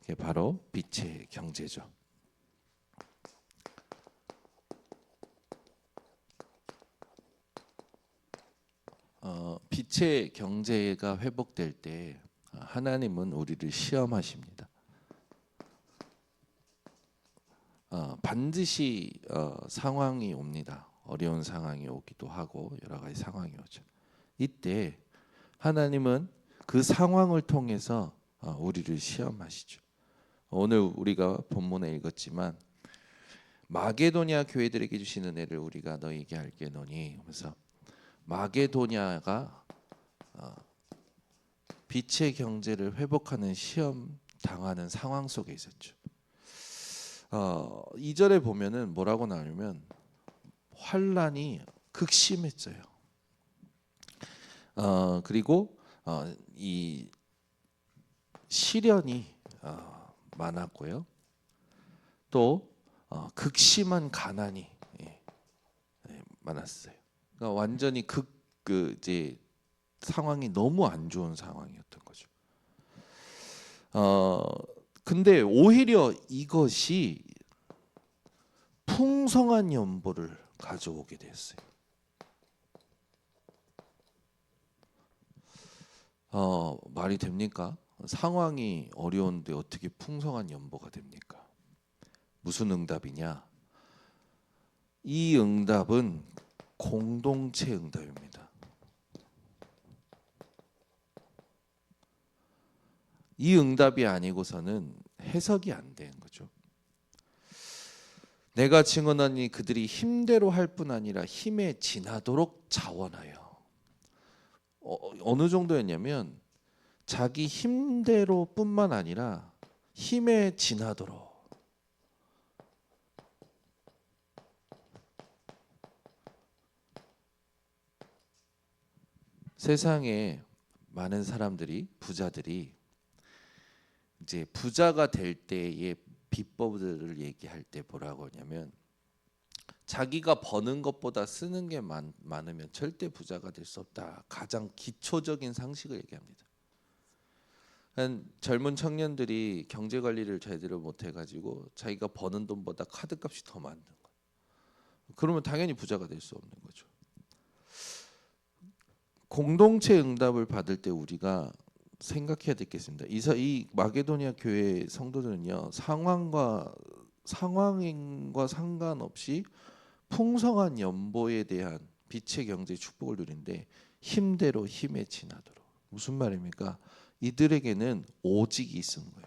그게 바로 빛의 경제죠. 빛의 경제가 회복될 때 하나님은 우리를 시험하십니다. 반드시 상황이 옵니다. 어려운 상황이 오기도 하고 여러 가지 상황이 오죠. 이때 하나님은 그 상황을 통해서 우리를 시험하시죠. 오늘 우리가 본문에 읽었지만 마게도냐 교회들에게 주신 은혜를 우리가 너희에게 알게노니 하면서 마게도냐가 빛의 경제를 회복하는 시험 당하는 상황 속에 있었죠. 2절에 보면은 뭐라고 나오냐면 환란이 극심했어요. 그리고 이 시련이 많았고요. 또 극심한 가난이 많았어요. 그러니까 완전히 이제 상황이 너무 안 좋은 상황이었던 거죠. 근데 오히려 이것이 풍성한 연보를 가져오게 됐어요. 말이 됩니까? 상황이 어려운데 어떻게 풍성한 연보가 됩니까? 무슨 응답이냐? 이 응답은 공동체 응답입니다. 이 응답이 아니고서는 해석이 안 되는 거죠. 내가 증언하니 그들이 힘대로 할 뿐 아니라 힘에 지나도록 자원하여. 어느 정도였냐면 자기 힘대로 뿐만 아니라 힘에 지나도록. 세상에 많은 사람들이, 부자들이 이제 부자가 될 때의 비법들을 얘기할 때 뭐라고 하냐면 자기가 버는 것보다 쓰는 게 많으면 절대 부자가 될 수 없다. 가장 기초적인 상식을 얘기합니다. 젊은 청년들이 경제 관리를 제대로 못 해가지고 자기가 버는 돈보다 카드값이 더 많은 거예요. 그러면 당연히 부자가 될 수 없는 거죠. 공동체 응답을 받을 때 우리가 생각해야 되겠습니다. 이 마게도냐 교회 성도들은요, 상황과 상관없이 풍성한 연보에 대한 빛의 경제 축복을 누리는데 힘대로 힘에 지나도록. 무슨 말입니까? 이들에게는 오직이 있는 거예요.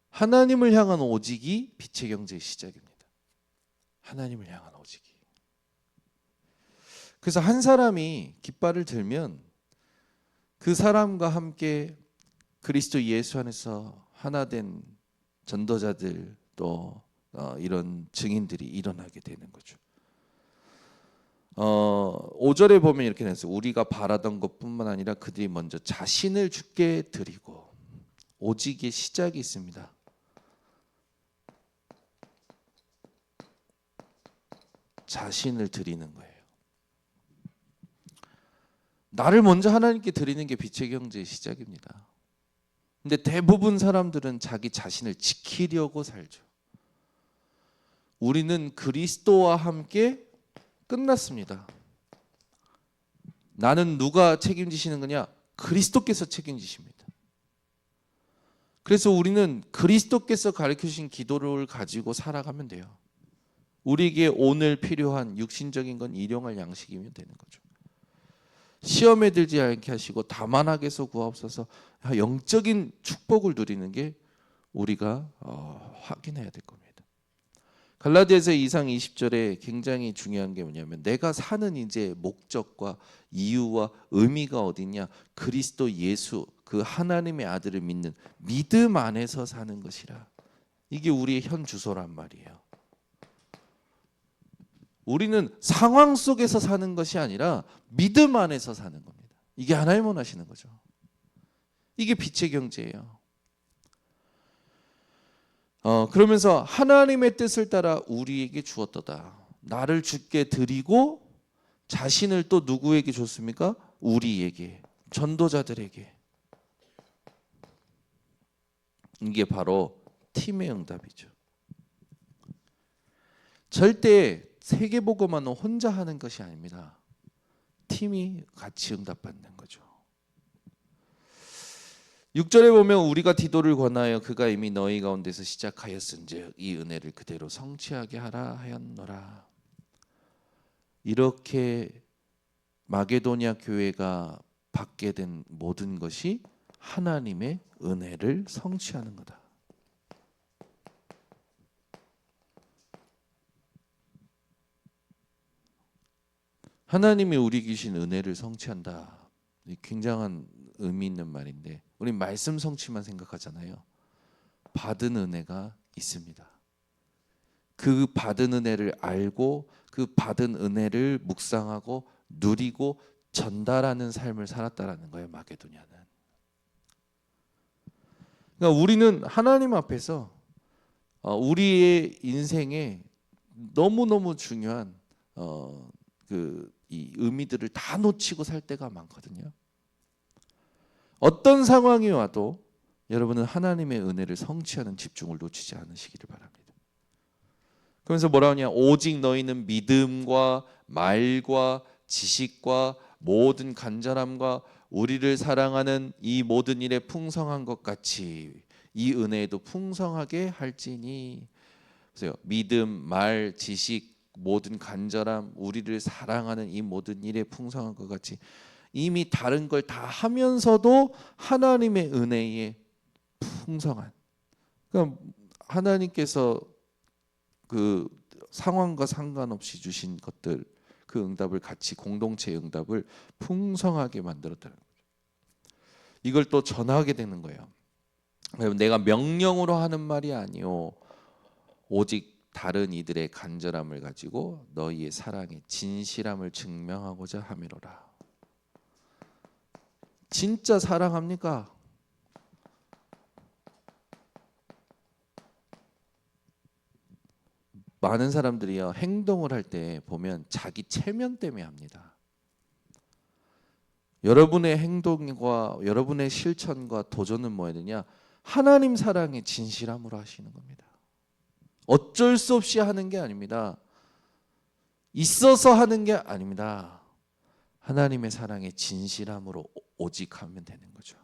하나님을 향한 오직이 빛의 경제의 시작입니다. 하나님을 향한 오직이. 그래서 한 사람이 깃발을 들면 그 사람과 함께 그리스도 예수 안에서 하나 된 전도자들 또 이런 증인들이 일어나게 되는 거죠. 5절에 보면 이렇게 나왔어요. 우리가 바라던 것뿐만 아니라 그들이 먼저 자신을 주께 드리고. 오직의 시작이 있습니다. 자신을 드리는 거예요. 나를 먼저 하나님께 드리는 게 빛의 경제의 시작입니다. 근데 대부분 사람들은 자기 자신을 지키려고 살죠. 우리는 그리스도와 함께 끝났습니다. 나는 누가 책임지시는 거냐? 그리스도께서 책임지십니다. 그래서 우리는 그리스도께서 가르쳐주신 기도를 가지고 살아가면 돼요. 우리에게 오늘 필요한 육신적인 건 일용할 양식이면 되는 거죠. 시험에 들지 않게 하시고 다만 악에서 구하옵소서. 영적인 축복을 누리는 게 우리가 확인해야 될 겁니다. 갈라디아서 2장 20절에 굉장히 중요한 게 뭐냐면 내가 사는 이제 목적과 이유와 의미가 어디냐? 그리스도 예수 그 하나님의 아들을 믿는 믿음 안에서 사는 것이라. 이게 우리의 현 주소란 말이에요. 우리는 상황 속에서 사는 것이 아니라 믿음 안에서 사는 겁니다. 이게 하나님 원하시는 거죠. 이게 빛의 경제예요. 그러면서 하나님의 뜻을 따라 우리에게 주었도다. 나를 주께 드리고 자신을 또 누구에게 줬습니까? 우리에게, 전도자들에게. 이게 바로 팀의 응답이죠. 절대 세계복음화는 혼자 하는 것이 아닙니다. 팀이 같이 응답받는 거죠. 6절에 보면 우리가 디도를 권하여 그가 이미 너희 가운데서 시작하였은즉 이 은혜를 그대로 성취하게 하라 하였노라. 이렇게 마게도냐 교회가 받게 된 모든 것이 하나님의 은혜를 성취하는 거다. 하나님이 우리 주신 은혜를 성취한다. 굉장한 의미 있는 말인데 우리 말씀 성취만 생각하잖아요. 받은 은혜가 있습니다. 그 받은 은혜를 알고 그 받은 은혜를 묵상하고 누리고 전달하는 삶을 살았다라는 거예요. 마게도냐는. 그러니까 우리는 하나님 앞에서 우리의 인생에 너무너무 중요한 이 의미들을 다 놓치고 살 때가 많거든요. 어떤 상황이 와도 여러분은 하나님의 은혜를 성취하는 집중을 놓치지 않으시기를 바랍니다. 그러면서 뭐라 하냐? 오직 너희는 믿음과 말과 지식과 모든 간절함과 우리를 사랑하는 이 모든 일에 풍성한 것 같이 이 은혜에도 풍성하게 할지니. 그래서 믿음, 말, 지식, 모든 간절함, 우리를 사랑하는 이 모든 일에 풍성한 것 같이 이미 다른 걸 다 하면서도 하나님의 은혜에 풍성한. 그러니까 하나님께서 그 상황과 상관없이 주신 것들, 그 응답을 같이 공동체의 응답을 풍성하게 만들었다는 거죠. 이걸 또 전하게 되는 거예요. 내가 명령으로 하는 말이 아니요 오직 다른 이들의 간절함을 가지고 너희의 사랑의 진실함을 증명하고자 함이로라. 진짜 사랑합니까? 많은 사람들이요 행동을 할 때 보면 자기 체면 때문에 합니다. 여러분의 행동과 여러분의 실천과 도전은 뭐야 되냐? 하나님 사랑의 진실함으로 하시는 겁니다. 어쩔 수 없이 하는 게 아닙니다. 있어서 하는 게 아닙니다. 하나님의 사랑의 진실함으로 오직 하면 되는 거죠.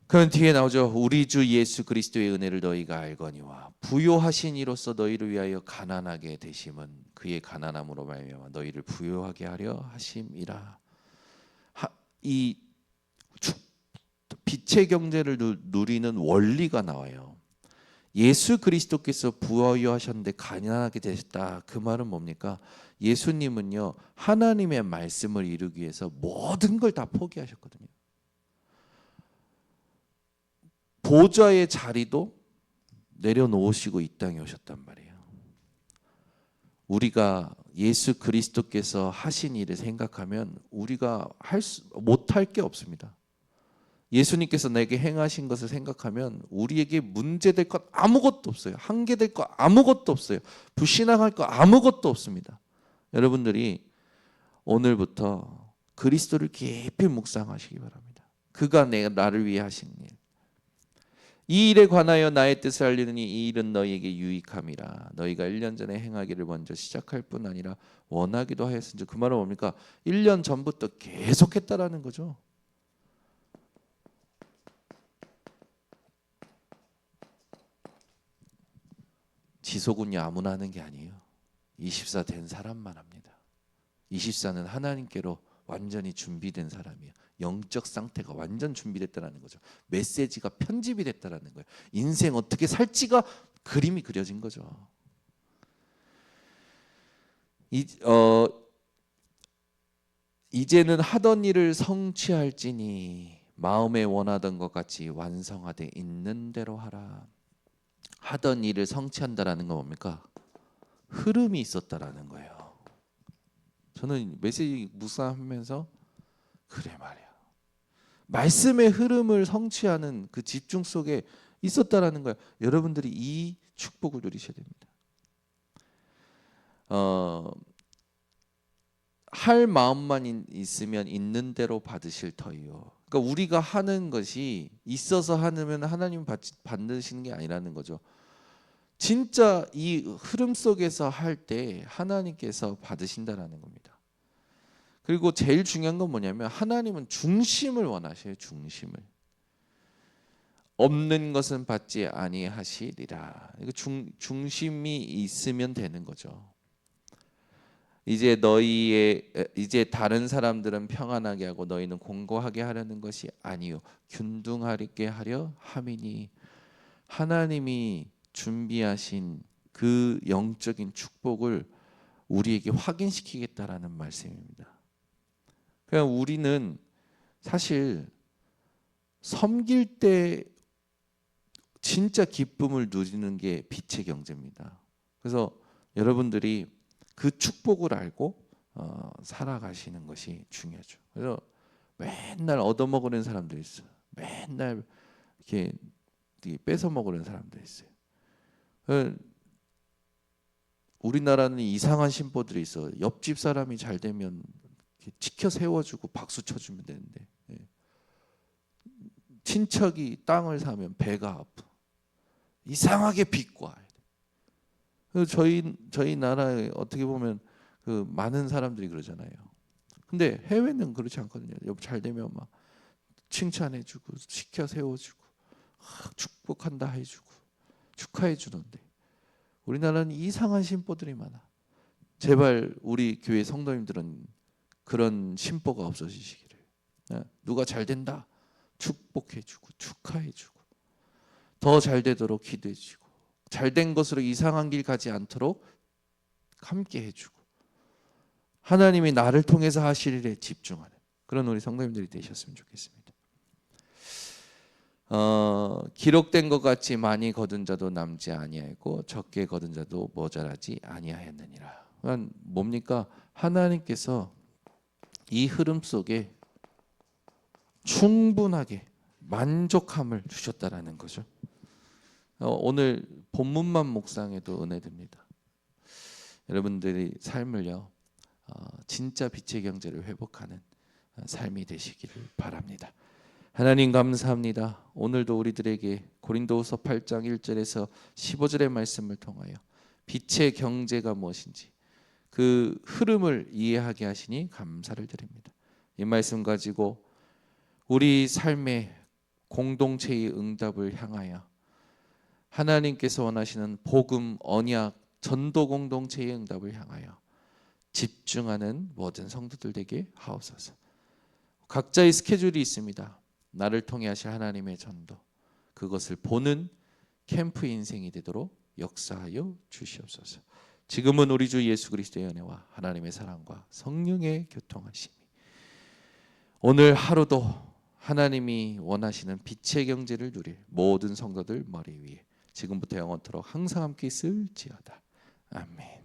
그럼 뒤에 나오죠. 우리 주 예수 그리스도의 은혜를 너희가 알거니와 부요하신 이로써 너희를 위하여 가난하게 되심은 그의 가난함으로 말미암아 너희를 부요하게 하려 하심이라. 이 빛의 경제를 누리는 원리가 나와요. 예수 그리스도께서 부유하셨는데 가난하게 되셨다. 그 말은 뭡니까? 예수님은요 하나님의 말씀을 이루기 위해서 모든 걸 다 포기하셨거든요. 보좌의 자리도 내려놓으시고 이 땅에 오셨단 말이에요. 우리가 예수 그리스도께서 하신 일을 생각하면 우리가 못할 게 없습니다. 예수님께서 내게 행하신 것을 생각하면 우리에게 문제될 것 아무것도 없어요. 한계될 것 아무것도 없어요. 불신앙할 것 아무것도 없습니다. 여러분들이 오늘부터 그리스도를 깊이 묵상하시기 바랍니다. 그가 나를 위해 하신 일. 이 일에 관하여 나의 뜻을 알리느니 이 일은 너희에게 유익함이라. 너희가 1년 전에 행하기를 먼저 시작할 뿐 아니라 원하기도 하였은지. 그 말은 뭡니까? 1년 전부터 계속했다라는 거죠. 지속은요 아무나 하는 게 아니에요. 24 된 사람만 합니다. 24는 하나님께로 완전히 준비된 사람이에요. 영적 상태가 완전 준비됐다는 거죠. 메시지가 편집이 됐다는 거예요. 인생 어떻게 살지가 그림이 그려진 거죠. 이제는 하던 일을 성취할지니 마음에 원하던 것 같이 완성하되 있는 대로 하라. 하던 일을 성취한다라는 건 뭡니까? 흐름이 있었다라는 거예요. 저는 메시지 묵상하면서 그래 말이야. 말씀의 흐름을 성취하는 그 집중 속에 있었다라는 거예요. 여러분들이 이 축복을 누리셔야 됩니다. 할 마음만 있으면 있는 대로 받으실 터이요. 그러니까 우리가 하는 것이 있어서 하면 하나님 받으시는 게 아니라는 거죠. 진짜 이 흐름 속에서 할 때 하나님께서 받으신다라는 겁니다. 그리고 제일 중요한 건 뭐냐면 하나님은 중심을 원하셔요. 중심을. 없는 것은 받지 아니하시리라. 중심이 있으면 되는 거죠. 이제 다른 사람들은 평안하게 하고 너희는 공고하게 하려는 것이 아니요 균등하게 하려 함이니, 하나님이 준비하신 그 영적인 축복을 우리에게 확인시키겠다라는 말씀입니다. 그냥 우리는 사실 섬길 때 진짜 기쁨을 누리는 게 빛의 경제입니다. 그래서 여러분들이 그 축복을 알고 살아가시는 것이 중요하죠. 그래서 맨날 얻어먹으려는 사람도 있어요. 맨날 이렇게 뺏어 먹으려는 사람도 있어요. 우리나라는 이상한 신보들이 있어. 옆집 사람이 잘 되면 치켜 세워주고 박수 쳐주면 되는데, 친척이 땅을 사면 배가 아프. 이상하게 빚고 와야 돼. 그래서 저희 나라에 어떻게 보면 그 많은 사람들이 그러잖아요. 근데 해외는 그렇지 않거든요. 잘 되면 막 칭찬해주고 시켜 세워주고 축복한다 해주고 축하해주는데, 우리나라는 이상한 신보들이 많아. 제발 우리 교회 성도님들은 그런 신보가 없어지시기를. 누가 잘 된다 축복해주고 축하해주고 더 잘 되도록 기도해주고 잘된 것으로 이상한 길 가지 않도록 함께 해주고 하나님이 나를 통해서 하실 일에 집중하는 그런 우리 성도님들이 되셨으면 좋겠습니다. 기록된 것 같이 많이 거둔 자도 남지 아니하고 적게 거둔 자도 모자라지 아니하였느니라. 그러니까 뭡니까? 하나님께서 이 흐름 속에 충분하게 만족함을 주셨다라는 거죠. 오늘 본문만 묵상해도 은혜됩니다. 여러분들이 삶을요 진짜 빛의 경제를 회복하는 삶이 되시기를 바랍니다. 하나님 감사합니다. 오늘도 우리들에게 고린도후서 8장 1절에서 15절의 말씀을 통하여 빛의 경제가 무엇인지 그 흐름을 이해하게 하시니 감사를 드립니다. 이 말씀 가지고 우리 삶의 공동체의 응답을 향하여 하나님께서 원하시는 복음, 언약, 전도 공동체의 응답을 향하여 집중하는 모든 성도들 되게 하옵소서. 각자의 스케줄이 있습니다. 나를 통해 하실 하나님의 전도, 그것을 보는 캠프 인생이 되도록 역사하여 주시옵소서. 지금은 우리 주 예수 그리스도의 은혜와 하나님의 사랑과 성령의 교통하심이 오늘 하루도 하나님이 원하시는 빛의 경제를 누릴 모든 성도들 머리 위에 지금부터 영원토록 항상 함께 있을지어다. 아멘.